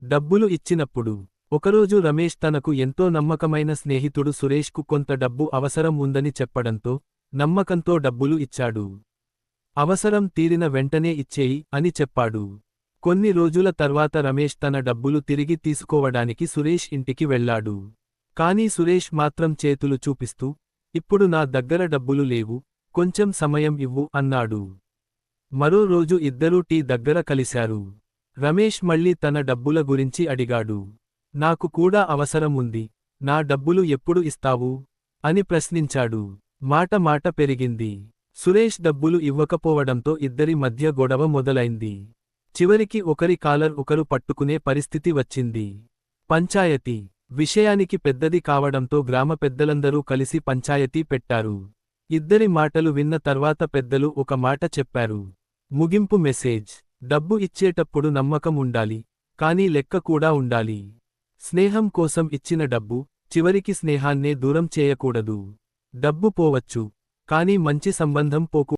డబ్బులు ఇచ్చినప్పుడు. ఒకరోజు రమేష్ తనకు ఎంతో నమ్మకమైన స్నేహితుడు సురేష్కు కొంత డబ్బు అవసరం ఉందని చెప్పడంతో, నమ్మకంతో డబ్బులు ఇచ్చాడు. అవసరం తీరిన వెంటనే ఇచ్చేయి అని చెప్పాడు. కొన్ని రోజుల తర్వాత రమేష్ తన డబ్బులు తిరిగి తీసుకోవడానికి సురేష్ ఇంటికి వెళ్ళాడు. కానీ సురేష్ మాత్రం చేతులు చూపిస్తూ, ఇప్పుడు నా దగ్గర డబ్బులు లేవు, కొంచెం సమయం ఇవ్వు అన్నాడు. మరో రోజు ఇద్దరూ టీ దగ్గర కలిశారు. రమేష్ మళ్ళీ తన డబ్బుల గురించి అడిగాడు. నాకు కూడా అవసరం ఉంది, నా డబ్బులు ఎప్పుడు ఇస్తావు అని ప్రశ్నించాడు. మాట పెరిగింది. సురేష్ డబ్బులు ఇవ్వకపోవడంతో ఇద్దరి మధ్య గొడవ మొదలైంది. చివరికి ఒకరి కాలర్ ఒకరు పట్టుకునే పరిస్థితి వచ్చింది. పంచాయతీ విషయానికి పెద్దది కావడంతో గ్రామ పెద్దలందరూ కలిసి పంచాయతీ పెట్టారు. ఇద్దరి మాటలు విన్న తర్వాత పెద్దలు ఒక మాట చెప్పారు. ముగింపు మెసేజ్: డబ్బు ఇచ్చేటప్పుడు నమ్మకం ఉండాలి, కానీ లెక్క కూడా ఉండాలి. స్నేహం కోసం ఇచ్చిన డబ్బు చివరికి స్నేహాన్నే దూరం చేయకూడదు. డబ్బు పోవచ్చు, కానీ మంచి సంబంధం పోకూడదు.